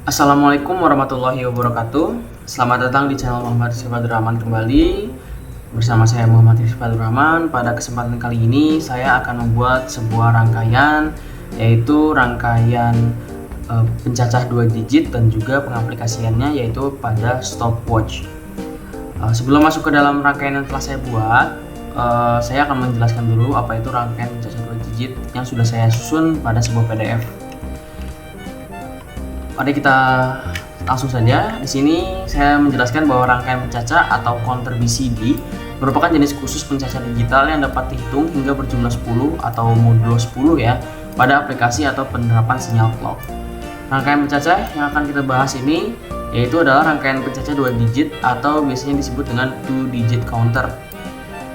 Assalamualaikum warahmatullahi wabarakatuh. Selamat datang di channel Muhammad Rizky Fatur Rahman kembali. Bersama saya Muhammad Rizky Fatur Rahman. Pada kesempatan kali ini saya akan membuat sebuah rangkaian, yaitu rangkaian pencacah 2 digit dan juga pengaplikasiannya yaitu pada stopwatch. Sebelum masuk ke dalam rangkaian yang telah saya buat, saya akan menjelaskan dulu apa itu rangkaian pencacah 2 digit yang sudah saya susun pada sebuah PDF. Mari kita langsung saja. Di sini saya menjelaskan bahwa rangkaian pencacah atau counter BCD merupakan jenis khusus pencacah digital yang dapat dihitung hingga berjumlah 10 atau modulo 10 ya pada aplikasi atau penerapan sinyal clock. Rangkaian pencacah yang akan kita bahas ini yaitu adalah rangkaian pencacah 2 digit atau biasanya disebut dengan 2 digit counter.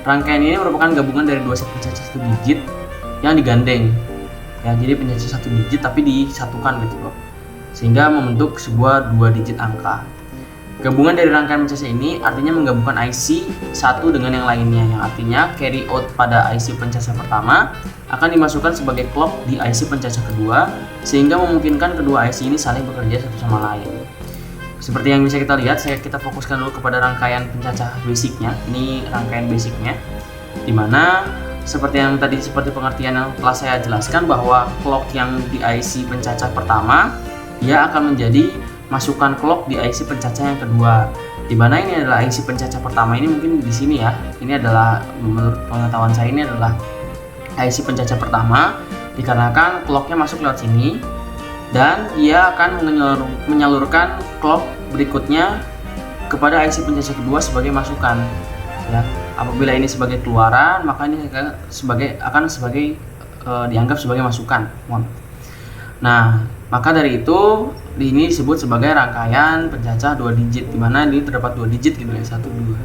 Rangkaian ini merupakan gabungan dari 2 set pencacah 1 digit yang digandeng. Ya, jadi pencacah 1 digit tapi disatukan gitu loh, sehingga membentuk sebuah 2 digit angka. Gabungan dari rangkaian pencacah ini artinya menggabungkan IC satu dengan yang lainnya, yang artinya carry out pada IC pencacah pertama akan dimasukkan sebagai clock di IC pencacah kedua, sehingga memungkinkan kedua IC ini saling bekerja satu sama lain. Seperti yang bisa kita lihat, kita fokuskan dulu kepada rangkaian pencacah basicnya. Ini rangkaian basicnya, dimana seperti pengertian yang telah saya jelaskan bahwa clock yang di IC pencacah pertama dia akan menjadi masukan clock di IC pencacah yang kedua. Di mana ini adalah IC pencacah pertama, ini mungkin di sini ya. Ini adalah, menurut pengetahuan saya, ini adalah IC pencacah pertama dikarenakan clocknya masuk lewat sini dan dia akan menyalurkan clock berikutnya kepada IC pencacah kedua sebagai masukan. Ya, apabila ini sebagai keluaran, maka ini akan dianggap sebagai masukan. Nah, maka dari itu ini disebut sebagai rangkaian pencacah 2 digit, di mana ini terdapat 2 digit gitu ya, 1 2.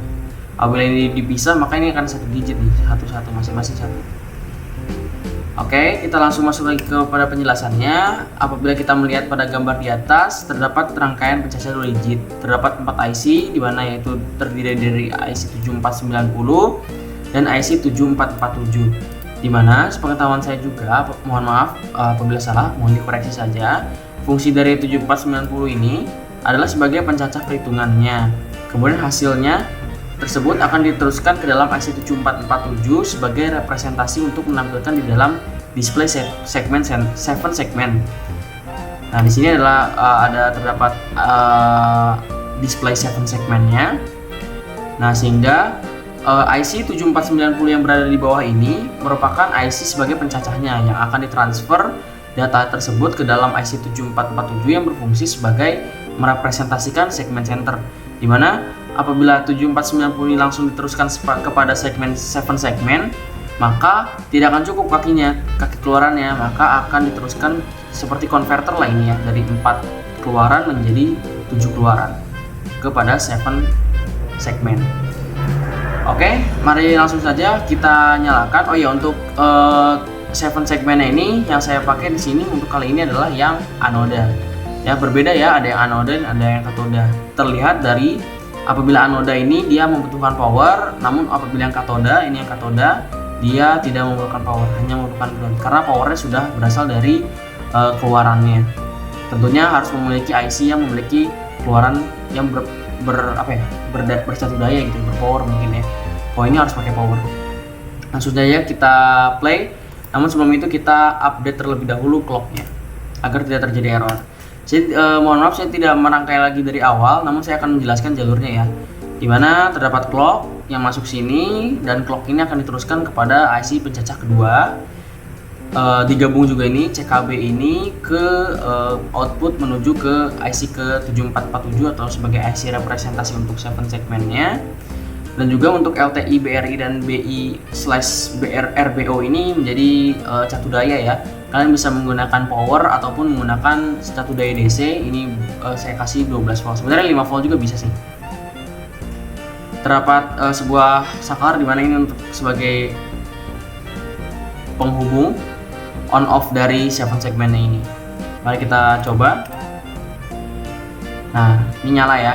Apabila ini dipisah, maka ini akan 1 digit nih, 1 1 masing-masing 1. Oke, kita langsung masuk lagi kepada penjelasannya. Apabila kita melihat pada gambar di atas, terdapat rangkaian pencacah 2 digit. Terdapat 4 IC, di mana yaitu terdiri dari IC 7490 dan IC 7447. Di mana sepengetahuan saya juga, mohon maaf apabila salah, mohon dikoreksi saja. Fungsi dari 7490 ini adalah sebagai pencacah perhitungannya. Kemudian hasilnya tersebut akan diteruskan ke dalam IC 7447 sebagai representasi untuk menampilkan di dalam display segmen 7 segmen. Nah, di sini adalah terdapat display 7 segmennya. Nah, sehingga IC 7490 yang berada di bawah ini merupakan IC sebagai pencacahnya yang akan ditransfer data tersebut ke dalam IC 7447 yang berfungsi sebagai merepresentasikan segmen center, di mana apabila 7490 ini langsung diteruskan kepada segmen 7 segmen, maka tidak akan cukup kaki keluarannya, maka akan diteruskan seperti konverter lah ini ya, dari 4 keluaran menjadi 7 keluaran kepada 7 segmen. Oke, mari langsung saja kita nyalakan. Oh ya, untuk 7 segmennya ini yang saya pakai di sini untuk kali ini adalah yang anoda. Ya, berbeda ya, ada yang anoda dan ada yang katoda. Terlihat dari apabila anoda ini dia membutuhkan power, namun apabila yang katoda dia tidak membutuhkan power, hanya membutuhkan ground karena powernya sudah berasal dari keluarannya. Tentunya harus memiliki IC yang memiliki keluaran yang bersatu daya gitu, berpower mungkin ya. Oh, ini harus pakai power. Langsung saja kita play. Namun sebelum itu kita update terlebih dahulu clocknya agar tidak terjadi error. Mohon maaf, saya tidak merangkai lagi dari awal, namun saya akan menjelaskan jalurnya ya. Dimana terdapat clock yang masuk sini dan clock ini akan diteruskan kepada IC pencacah kedua. Digabung juga ini CKB ini ke output menuju ke IC ke 7447 atau sebagai IC representasi untuk 7 segmennya. Dan juga untuk LTI, BRI, dan BI/RBO ini menjadi catu daya ya. Kalian bisa menggunakan power ataupun menggunakan catu daya DC. Ini saya kasih 12 volt. Sebenarnya 5 volt juga bisa sih. Terdapat sebuah saklar di mana ini untuk sebagai penghubung on off dari 7 segmennya ini. Mari kita coba. Nah, ini nyala ya.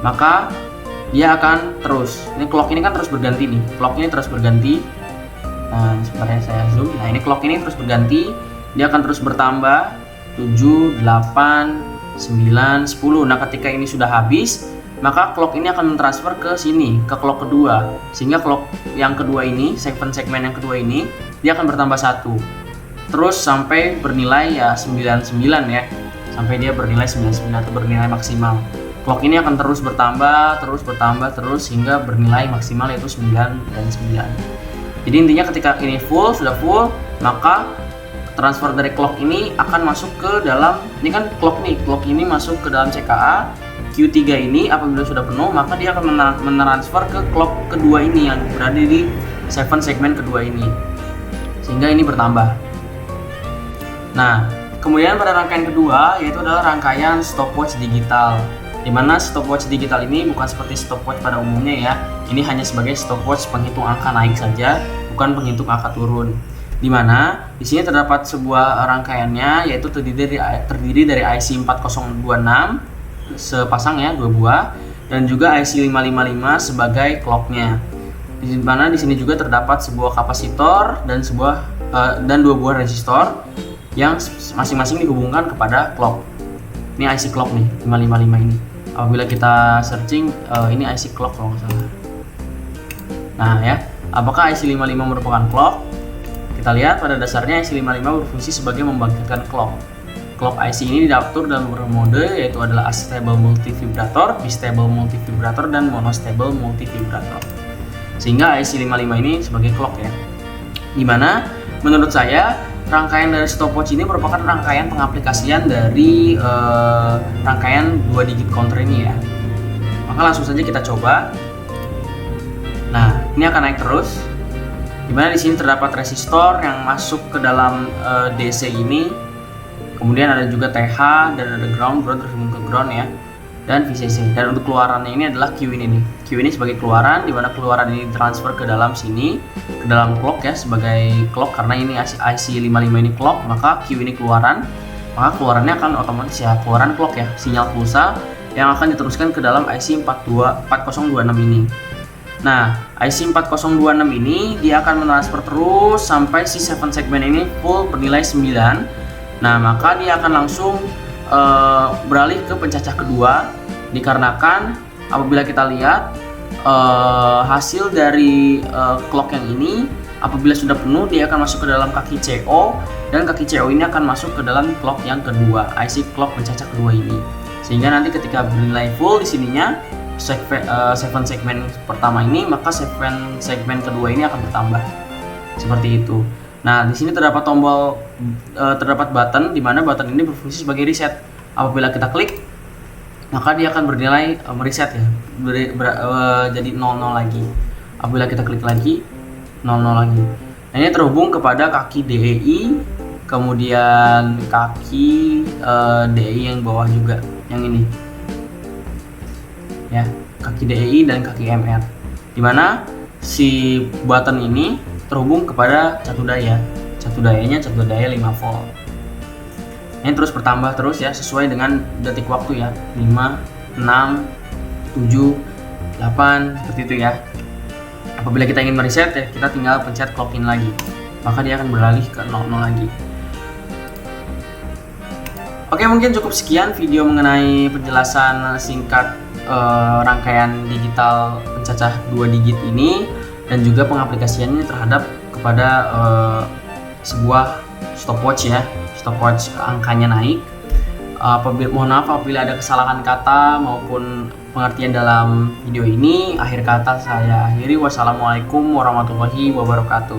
Maka dia akan terus, ini clock ini kan terus berganti nih, clock ini terus berganti. Nah, sebentar ya, saya zoom. Nah, ini clock ini terus berganti, dia akan terus bertambah 7, 8, 9, 10. Nah, ketika ini sudah habis, maka clock ini akan mentransfer ke sini, ke clock kedua. Sehingga clock yang kedua ini, segmen yang kedua ini, dia akan bertambah 1. Terus sampai bernilai ya 99 ya. Sampai dia bernilai 99 atau bernilai maksimal. Clock ini akan terus bertambah hingga bernilai maksimal yaitu 9 dan 9. Jadi intinya ketika ini sudah full, maka transfer dari clock ini akan masuk ke dalam, ini kan clock ini masuk ke dalam CKA. Q3 ini apabila sudah penuh, maka dia akan mentransfer ke clock kedua ini yang berada di segmen kedua ini, sehingga ini bertambah. Nah, kemudian pada rangkaian kedua yaitu adalah rangkaian stopwatch digital, di mana stopwatch digital ini bukan seperti stopwatch pada umumnya ya. Ini hanya sebagai stopwatch penghitung angka naik saja, bukan penghitung angka turun. Di mana di sini terdapat sebuah rangkaiannya yaitu terdiri dari IC 4026 sepasang ya, 2 buah, dan juga IC 555 sebagai clocknya. Di mana di sini juga terdapat sebuah kapasitor dan 2 buah resistor yang masing-masing dihubungkan kepada clock. Ini IC clock nih, 555 ini. Apabila kita searching, ini IC clock kalau nggak salah. Nah ya, apakah IC 55 merupakan clock? Kita lihat pada dasarnya IC 55 berfungsi sebagai membangkitkan clock. Clock IC ini diatur dalam beberapa mode, yaitu adalah astable multivibrator, bistable multivibrator, dan monostable multivibrator. Sehingga IC 55 ini sebagai clock ya. Dimana menurut saya rangkaian dari stopwatch ini merupakan rangkaian pengaplikasian dari rangkaian 2 digit counter ini ya. Maka langsung saja kita coba. Nah, ini akan naik terus. Dimana di sini terdapat resistor yang masuk ke dalam DC ini. Kemudian ada juga TH dan ada ground terhubung ke ground ya. Dan VCC. Dan untuk keluarannya ini adalah Q ini nih. Q ini sebagai keluaran, di mana keluaran ini transfer ke dalam sini, ke dalam clock ya, sebagai clock. Karena ini IC 55 ini clock, maka Q ini keluaran. Maka keluarannya akan otomatis ya keluaran clock ya, sinyal pulsa yang akan diteruskan ke dalam IC 4026 ini. Nah, IC 4026 ini dia akan mentransfer terus sampai si 7 segmen ini full bernilai 9. Nah, maka dia akan langsung beralih ke pencacah kedua, dikarenakan apabila kita lihat hasil dari clock yang ini apabila sudah penuh dia akan masuk ke dalam kaki CO, dan kaki CO ini akan masuk ke dalam clock yang kedua, IC clock pencacah kedua ini, sehingga nanti ketika bernilai full di sininya 7 segmen pertama ini, maka 7 segmen kedua ini akan bertambah seperti itu. Nah, di sini terdapat terdapat button, di mana button ini berfungsi sebagai reset. Apabila kita klik, maka dia akan bernilai mereset ya, jadi 00 lagi. Apabila kita klik lagi, 00 lagi. Nah, ini terhubung kepada kaki DEI, kemudian kaki DEI yang bawah juga, yang ini. Ya, kaki DEI dan kaki MR. Di mana si button ini terhubung kepada catu daya. Catu dayanya catu daya 5 volt. Ini terus bertambah terus ya, sesuai dengan detik waktu ya. 5, 6, 7, 8 seperti itu ya. Apabila kita ingin mereset ya, kita tinggal pencet clock in lagi. Maka dia akan beralih ke 00 lagi. Oke, mungkin cukup sekian video mengenai penjelasan singkat rangkaian digital pencacah 2 digit ini, dan juga pengaplikasiannya terhadap kepada sebuah stopwatch ya, stopwatch angkanya naik. Mohon maaf apabila ada kesalahan kata maupun pengertian dalam video ini. Akhir kata saya akhiri, wassalamualaikum warahmatullahi wabarakatuh.